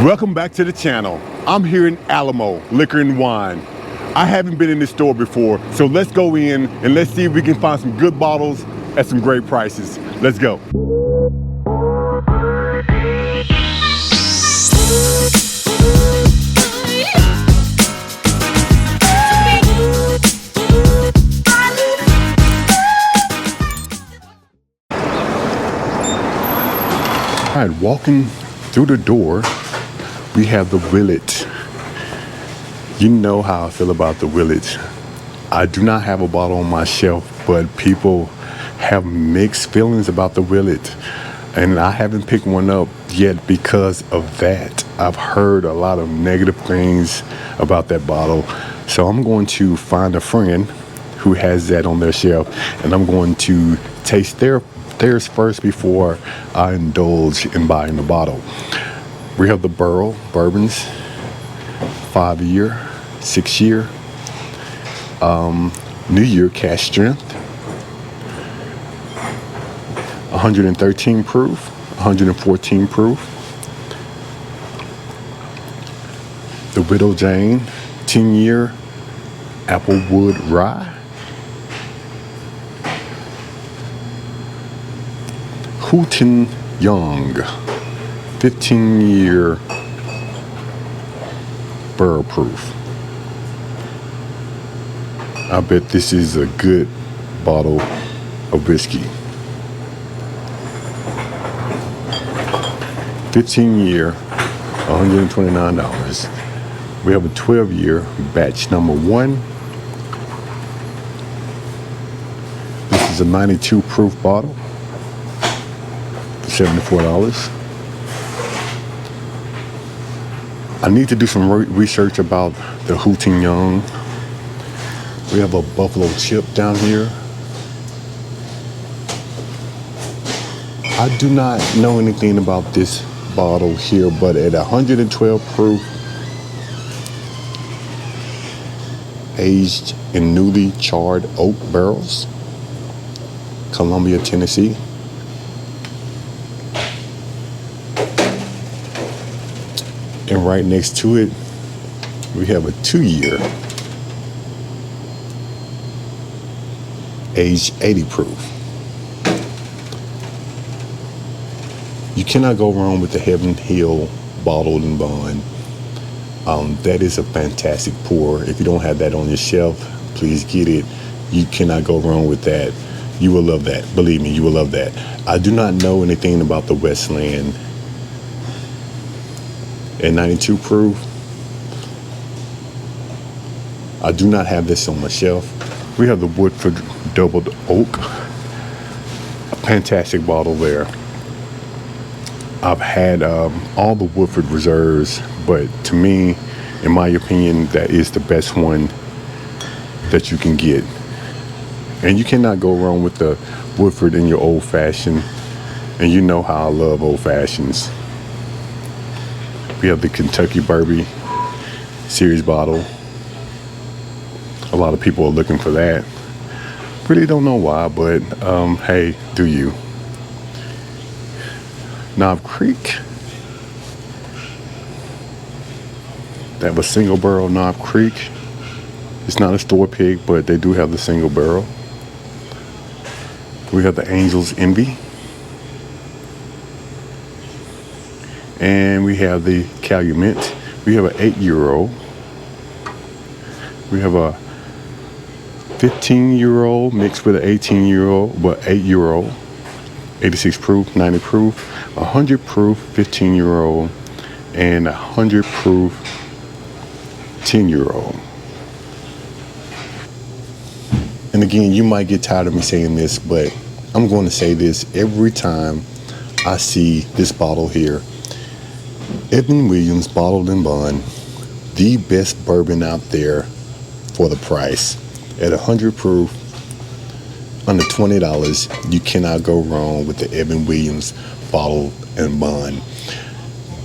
Welcome back to the channel. I'm here in Alamo Liquor and Wine. I haven't been in this store before, so let's go in and let's see if we can find some good bottles at some great prices. Let's go. All right, walking through the door, we have the Willet. You know how I feel about the Willet. I do not have a bottle on my shelf, but people have mixed feelings about the Willet, and I haven't picked one up yet because of that. I've heard a lot of negative things about that bottle, so I'm going to find a friend who has that on their shelf, and I'm going to taste theirs first before I indulge in buying the bottle. We have the Bourbons, 5-year, 6-year, New Year cash strength, 113 proof, 114 proof. The Widow Jane, 10-year Applewood Rye. Hooten Young, 15-year Burr proof. I bet this is a good bottle of whiskey. 15-year, $129. We have a 12-year batch number 1. This is a 92 proof bottle. $74. I need to do some research about the Hooten Young. We have a buffalo chip down here. I do not know anything about this bottle here, but at 112 proof, aged in newly charred oak barrels, Columbia, Tennessee. And right next to it, we have a 2-year, aged 80 proof. You cannot go wrong with the Heaven Hill bottled and bond. That is a fantastic pour. If you don't have that on your shelf, please get it. You cannot go wrong with that. You will love that. Believe me, you will love that. I do not know anything about the Westland. At 92 proof, I do not have this on my shelf. We have the Woodford Doubled Oak, a fantastic bottle there. I've had all the Woodford Reserves, but to me, in my opinion, that is the best one that you can get. And you cannot go wrong with the Woodford in your old fashioned, and you know how I love old fashions. We have the Kentucky Bourbon series bottle. A lot of people are looking for that. Really don't know why, but hey, do you? Knob Creek. They have a single barrel Knob Creek. It's not a store pick, but they do have the single barrel. We have the Angel's Envy. And we have the Calumet. We have an 8-year-old. We have a 15-year-old mixed with an 18-year-old, but 8-year-old. 86 proof, 90 proof, 100 proof, 15-year-old, and 100 proof, 10-year-old. And again, you might get tired of me saying this, but I'm going to say this every time I see this bottle here. Edwin Williams Bottled and Bond, the best bourbon out there for the price. At 100 proof, under $20, you cannot go wrong with the Edwin Williams Bottled and Bond.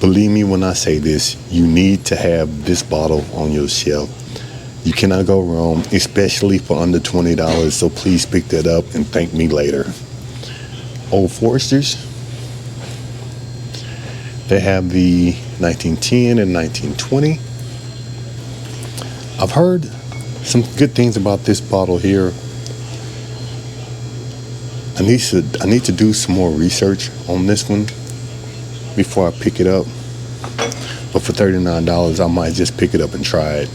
Believe me when I say this, you need to have this bottle on your shelf. You cannot go wrong, especially for under $20, so please pick that up and thank me later. Old Foresters, They have the 1910 and 1920. I've heard some good things about this bottle here. I need to do some more research on this one before I pick it up. But for $39, I might just pick it up and try it.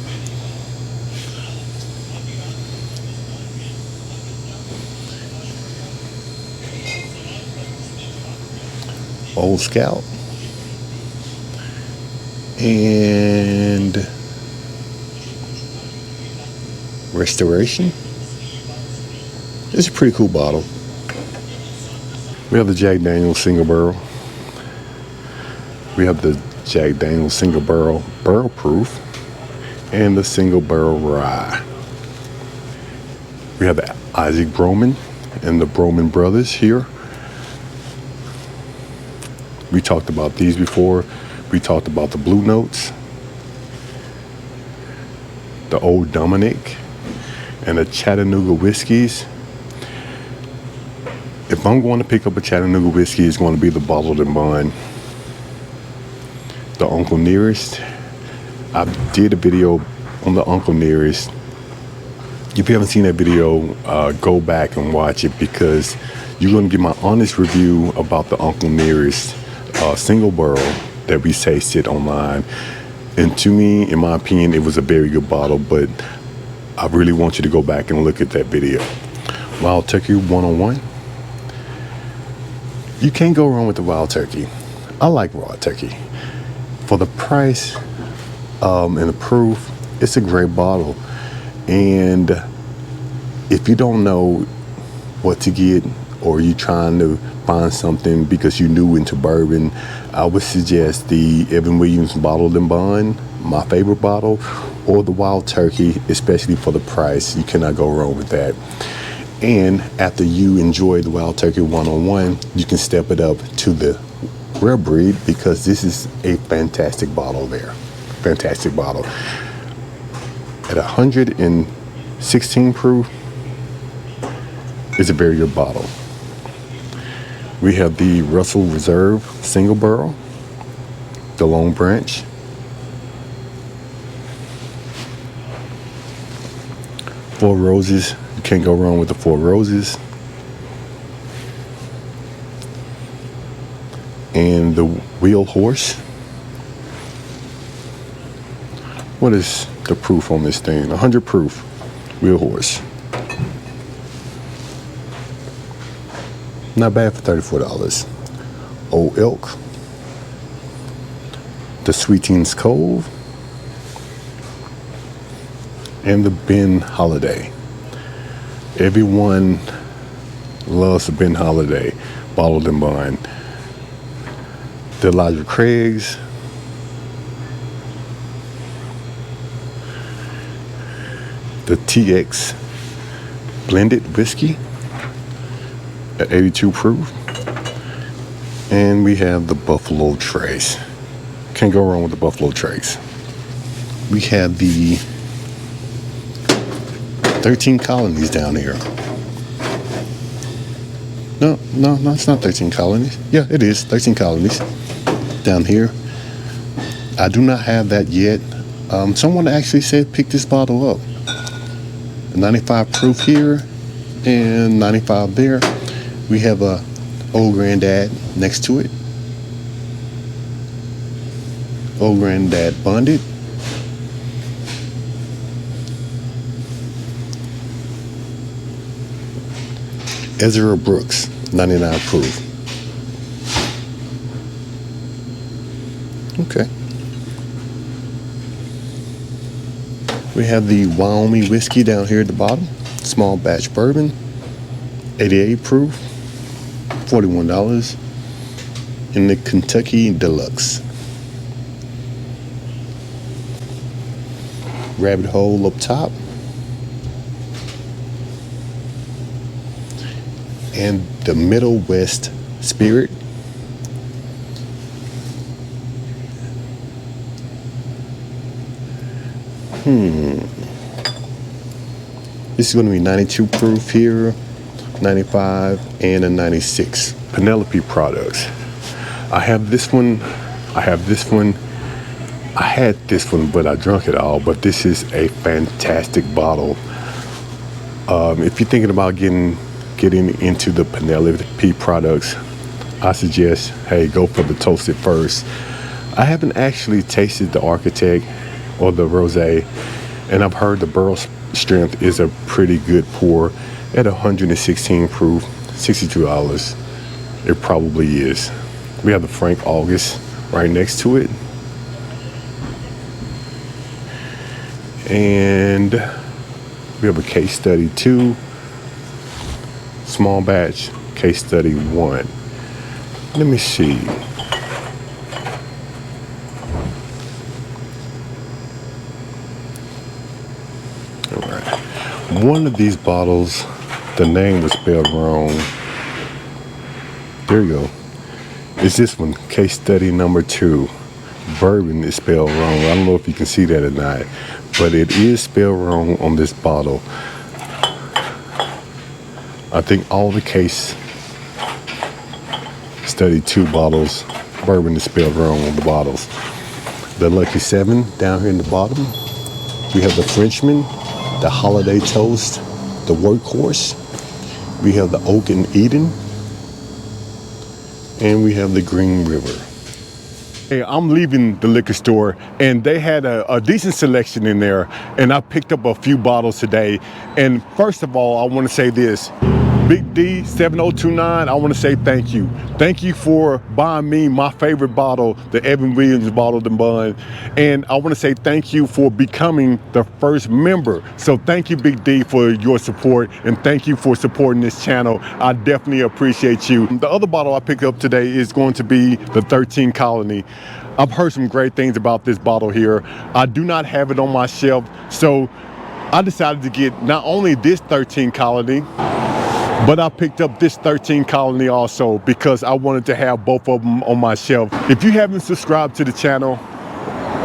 Old Scout and Restoration. It's a pretty cool bottle. We have the Jack Daniel's single barrel. We have the Jack Daniel's single barrel barrel proof and the single barrel rye. We have the Isaac Broman and the Broman brothers here. We talked about these before. We talked about the Blue Notes, the Old Dominic, and the Chattanooga whiskeys. If I'm going to pick up a Chattanooga whiskey, it's going to be the Bottled and Bond. The Uncle Nearest. I did a video on the Uncle Nearest. If you haven't seen that video, go back and watch it, because you're going to get my honest review about the Uncle Nearest single barrel that we tasted online. And to me, in my opinion, it was a very good bottle, but I really want you to go back and look at that video. Wild Turkey 101. You can't go wrong with the Wild Turkey. I like Wild Turkey. For the price and the proof, it's a great bottle. And if you don't know what to get, or you trying to find something because you're new into bourbon, I would suggest the Evan Williams Bottled and Bond, my favorite bottle, or the Wild Turkey, especially for the price. You cannot go wrong with that. And after you enjoy the Wild Turkey 101, you can step it up to the Rare Breed, because this is a fantastic bottle there. Fantastic bottle. At 116 proof, it's a very good bottle. We have the Russell Reserve single barrel, the Long Branch, Four Roses. You can't go wrong with the Four Roses. And the Wheel Horse. What is the proof on this thing? 100 proof Wheel Horse. Not bad for $34. Old Elk, the Sweetings Cove, and the Ben Holiday. Everyone loves the Ben Holiday Bottled and Bond. The Elijah Craig's, the TX Blended Whiskey at 82 proof, and we have the Buffalo Trace. Can't go wrong with the Buffalo Trace. We have the 13 Colonies down here. No, it's not 13 Colonies. Yeah, it is 13 Colonies down here. I do not have that yet. Someone actually said pick this bottle up. 95 proof here and 95 there. We have a Old Granddad next to it. Old Granddad Bonded. Ezra Brooks, 99 proof. Okay. We have the Wyoming whiskey down here at the bottom. Small batch bourbon, 88 proof, $41. And the Kentucky Deluxe. Rabbit Hole up top. And the Middle West Spirit. This is going to be 92 proof here, 95, and a 96. Penelope products. I have this one. I have this one. I had this one, but I drunk it all. But this is a fantastic bottle. If you're thinking about getting into the Penelope products, I suggest, hey, go for the toasted first. I haven't actually tasted the Architect or the Rosé, and I've heard the barrel strength is a pretty good pour at 116 proof, $62. It probably is. We have the Frank August right next to it. And we have a case study 2, small batch, case study 1. Let me see. All right. One of these bottles, the name was spelled wrong. There you go. It's this one, case study number 2. Bourbon is spelled wrong. I don't know if you can see that or not, but it is spelled wrong on this bottle. I think all the case study 2 bottles, bourbon is spelled wrong on the bottles. The Lucky 7 down here in the bottom. We have the Frenchman, the Holiday Toast, the Workhorse. We have the Oak and Eden. And we have the Green River. Hey, I'm leaving the liquor store, and they had a decent selection in there, and I picked up a few bottles today. And first of all, I want to say this. Big D 7029, I want to say thank you. Thank you for buying me my favorite bottle, the Evan Williams Bottled and Bond. And I want to say thank you for becoming the first member. So thank you, Big D, for your support, and thank you for supporting this channel. I definitely appreciate you. The other bottle I picked up today is going to be the 13 Colony. I've heard some great things about this bottle here. I do not have it on my shelf, so I decided to get not only this 13 Colony, but I picked up this 13 Colony also because I wanted to have both of them on my shelf. If you haven't subscribed to the channel,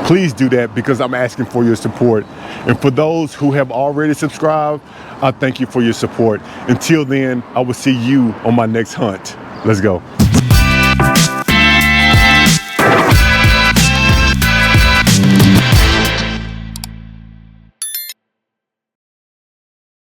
please do that because I'm asking for your support. And for those who have already subscribed, I thank you for your support. Until then, I will see you on my next hunt. Let's go.